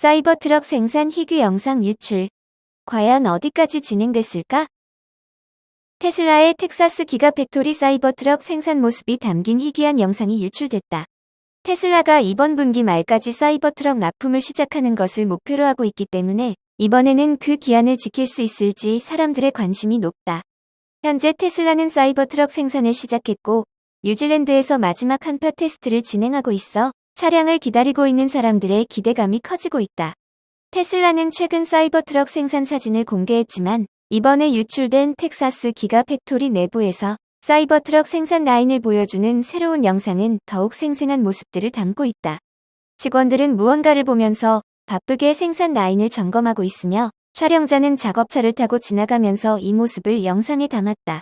사이버트럭 생산 희귀 영상 유출. 과연 어디까지 진행됐을까? 테슬라의 텍사스 기가팩토리 사이버트럭 생산 모습이 담긴 희귀한 영상이 유출됐다. 테슬라가 이번 분기 말까지 사이버트럭 납품을 시작하는 것을 목표로 하고 있기 때문에 이번에는 그 기한을 지킬 수 있을지 사람들의 관심이 높다. 현재 테슬라는 사이버트럭 생산을 시작했고 뉴질랜드에서 마지막 한파 테스트를 진행하고 있어 차량을 기다리고 있는 사람들의 기대감이 커지고 있다. 테슬라는 최근 사이버트럭 생산 사진을 공개했지만 이번에 유출된 텍사스 기가팩토리 내부에서 사이버트럭 생산 라인을 보여주는 새로운 영상은 더욱 생생한 모습들을 담고 있다. 직원들은 무언가를 보면서 바쁘게 생산 라인을 점검하고 있으며 촬영자는 작업차를 타고 지나가면서 이 모습을 영상에 담았다.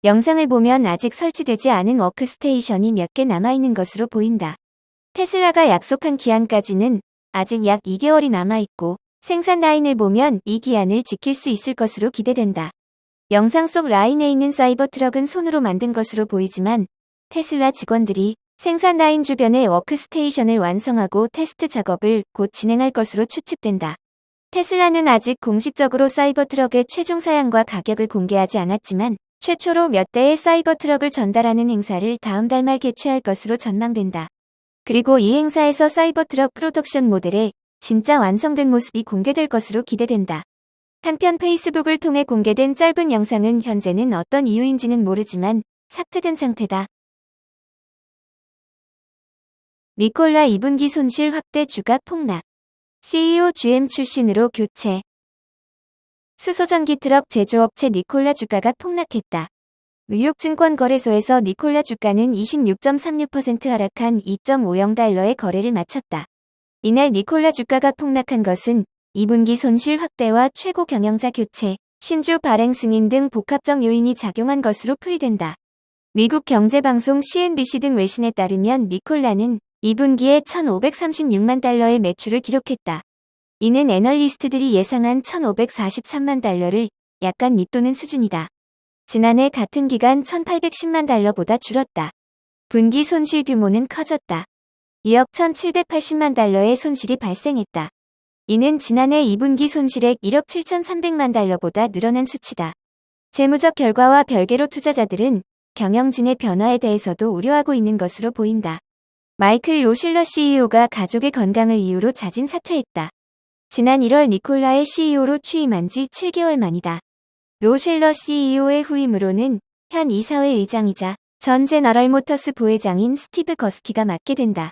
영상을 보면 아직 설치되지 않은 워크스테이션이 몇 개 남아있는 것으로 보인다. 테슬라가 약속한 기한까지는 아직 약 2개월이 남아있고 생산 라인을 보면 이 기한을 지킬 수 있을 것으로 기대된다. 영상 속 라인에 있는 사이버트럭은 손으로 만든 것으로 보이지만 테슬라 직원들이 생산 라인 주변의 워크스테이션을 완성하고 테스트 작업을 곧 진행할 것으로 추측된다. 테슬라는 아직 공식적으로 사이버트럭의 최종 사양과 가격을 공개하지 않았지만 최초로 몇 대의 사이버트럭을 전달하는 행사를 다음 달 말 개최할 것으로 전망된다. 그리고 이 행사에서 사이버트럭 프로덕션 모델의 진짜 완성된 모습이 공개될 것으로 기대된다. 한편 페이스북을 통해 공개된 짧은 영상은 현재는 어떤 이유인지는 모르지만 삭제된 상태다. 니콜라 2분기 손실 확대 주가 폭락. CEO GM 출신으로 교체. 수소전기 트럭 제조업체 니콜라 주가가 폭락했다. 뉴욕증권거래소에서 니콜라 주가는 26.36% 하락한 2.50달러에 거래를 마쳤다. 이날 니콜라 주가가 폭락한 것은 2분기 손실 확대와 최고 경영자 교체, 신주 발행 승인 등 복합적 요인이 작용한 것으로 풀이된다. 미국 경제방송 CNBC 등 외신에 따르면 니콜라는 2분기에 1,536만 달러의 매출을 기록했다. 이는 애널리스트들이 예상한 1,543만 달러를 약간 밑도는 수준이다. 지난해 같은 기간 1,810만 달러보다 줄었다. 분기 손실 규모는 커졌다. 2억 1,780만 달러의 손실이 발생했다. 이는 지난해 2분기 손실액 1억 7,300만 달러보다 늘어난 수치다. 재무적 결과와 별개로 투자자들은 경영진의 변화에 대해서도 우려하고 있는 것으로 보인다. 마이클 로실러 CEO가 가족의 건강을 이유로 자진 사퇴했다. 지난 1월 니콜라의 CEO로 취임한 지 7개월 만이다. 로실러 CEO의 후임으로는 현 이사회 의장이자 전 제너럴모터스 부회장인 스티브 거스키가 맡게 된다.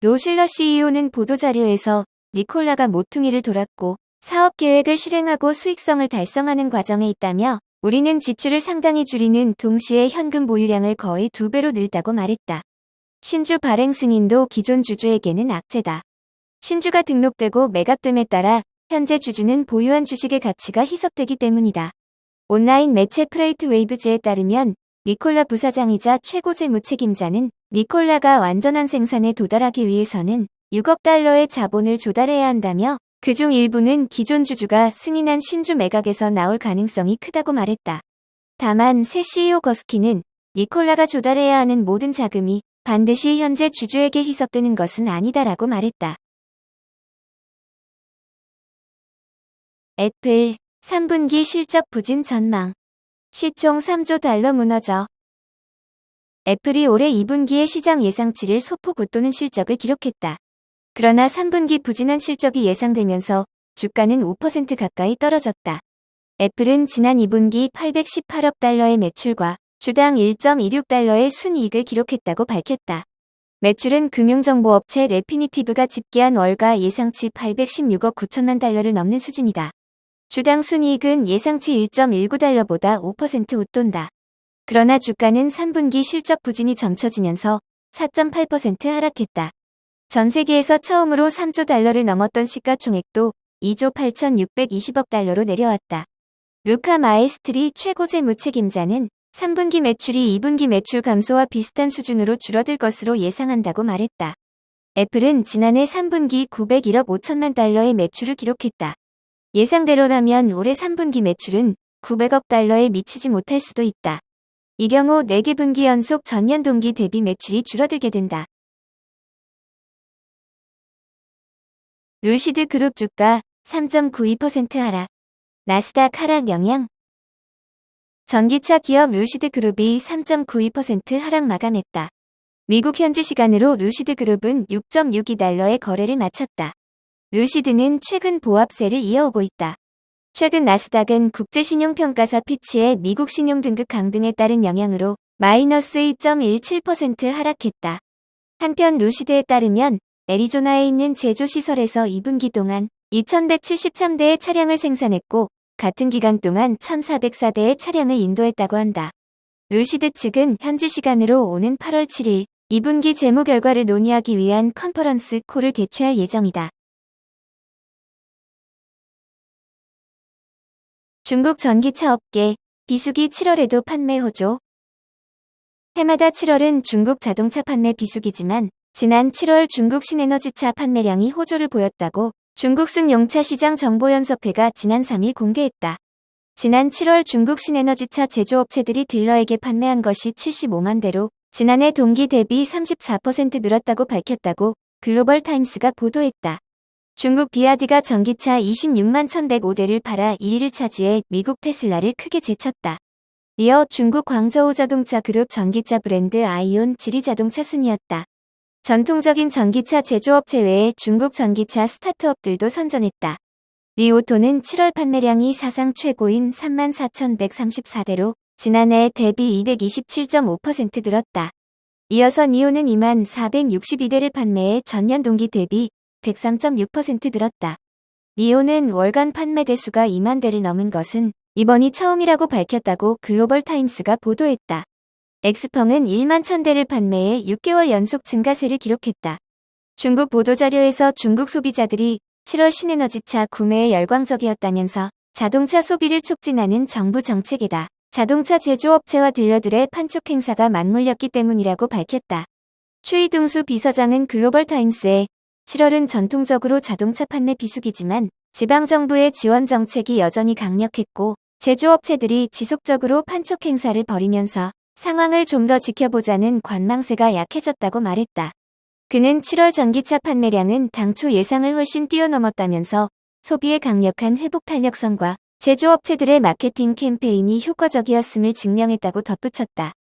로실러 CEO는 보도자료에서 니콜라가 모퉁이를 돌았고 사업 계획을 실행하고 수익성을 달성하는 과정에 있다며 우리는 지출을 상당히 줄이는 동시에 현금 보유량을 거의 2배로 늘다고 말했다. 신주 발행 승인도 기존 주주에게는 악재다. 신주가 등록되고 매각됨에 따라 현재 주주는 보유한 주식의 가치가 희석되기 때문이다. 온라인 매체 프레이트 웨이브즈에 따르면 니콜라 부사장이자 최고 재무책임자는 니콜라가 완전한 생산에 도달하기 위해서는 6억 달러의 자본을 조달해야 한다며 그중 일부는 기존 주주가 승인한 신주 매각에서 나올 가능성이 크다고 말했다. 다만 새 CEO 거스키는 니콜라가 조달해야 하는 모든 자금이 반드시 현재 주주에게 희석되는 것은 아니다라고 말했다. 애플 3분기 실적 부진 전망. 시총 3조 달러 무너져. 애플이 올해 2분기에 시장 예상치를 소폭 웃도는 실적을 기록했다. 그러나 3분기 부진한 실적이 예상되면서 주가는 5% 가까이 떨어졌다. 애플은 지난 2분기 818억 달러의 매출과 주당 1.26달러의 순이익을 기록했다고 밝혔다. 매출은 금융정보업체 레피니티브가 집계한 월가 예상치 816억 9천만 달러를 넘는 수준이다. 주당 순이익은 예상치 1.19달러보다 5% 웃돈다. 그러나 주가는 3분기 실적 부진이 점쳐지면서 4.8% 하락했다. 전 세계에서 처음으로 3조 달러를 넘었던 시가총액도 2조 8,620억 달러로 내려왔다. 루카 마에스트리 최고 재무책임자는 3분기 매출이 2분기 매출 감소와 비슷한 수준으로 줄어들 것으로 예상한다고 말했다. 애플은 지난해 3분기 901억 5천만 달러의 매출을 기록했다. 예상대로라면 올해 3분기 매출은 900억 달러에 미치지 못할 수도 있다. 이 경우 4개 분기 연속 전년 동기 대비 매출이 줄어들게 된다. 루시드 그룹 주가 3.92% 하락. 나스닥 하락 영향. 전기차 기업 루시드 그룹이 3.92% 하락 마감했다. 미국 현지 시간으로 루시드 그룹은 6.62달러의 거래를 마쳤다. 루시드는 최근 보합세를 이어오고 있다. 최근 나스닥은 국제신용평가사 피치의 미국 신용등급 강등에 따른 영향으로 마이너스 2.17% 하락했다. 한편 루시드에 따르면 애리조나에 있는 제조시설에서 2분기 동안 2173대의 차량을 생산했고 같은 기간 동안 1404대의 차량을 인도했다고 한다. 루시드 측은 현지 시간으로 오는 8월 7일 2분기 재무 결과를 논의하기 위한 컨퍼런스 콜을 개최할 예정이다. 중국 전기차 업계, 비수기 7월에도 판매 호조. 해마다 7월은 중국 자동차 판매 비수기지만 지난 7월 중국 신에너지차 판매량이 호조를 보였다고 중국 승용차 시장 정보연석회가 지난 3일 공개했다. 지난 7월 중국 신에너지차 제조업체들이 딜러에게 판매한 것이 75만 대로 지난해 동기 대비 34% 늘었다고 밝혔다고 글로벌 타임스가 보도했다. 중국 비아디가 전기차 26만 1,105대를 팔아 1위를 차지해 미국 테슬라를 크게 제쳤다. 이어 중국 광저우 자동차 그룹 전기차 브랜드 아이온 지리자동차 순이었다. 전통적인 전기차 제조업체 외에 중국 전기차 스타트업들도 선전했다. 리오토는 7월 판매량이 사상 최고인 34,134대로 지난해 대비 227.5% 늘었다. 이어서 니오는 24,462대를 판매해 전년 동기 대비 103.6% 늘었다. 니오는 월간 판매 대수가 2만 대를 넘은 것은 이번이 처음이라고 밝혔다고 글로벌 타임스가 보도했다. 엑스펑은 1만 1,000대를 판매해 6개월 연속 증가세를 기록했다. 중국 보도자료에서 중국 소비자들이 7월 신에너지차 구매에 열광적이었다면서 자동차 소비를 촉진하는 정부 정책에다 자동차 제조업체와 딜러들의 판촉 행사가 맞물렸기 때문이라고 밝혔다. 추이둥수 비서장은 글로벌 타임스에 7월은 전통적으로 자동차 판매 비수기지만 지방정부의 지원 정책이 여전히 강력했고 제조업체들이 지속적으로 판촉 행사를 벌이면서 상황을 좀 더 지켜보자는 관망세가 약해졌다고 말했다. 그는 7월 전기차 판매량은 당초 예상을 훨씬 뛰어넘었다면서 소비의 강력한 회복 탄력성과 제조업체들의 마케팅 캠페인이 효과적이었음을 증명했다고 덧붙였다.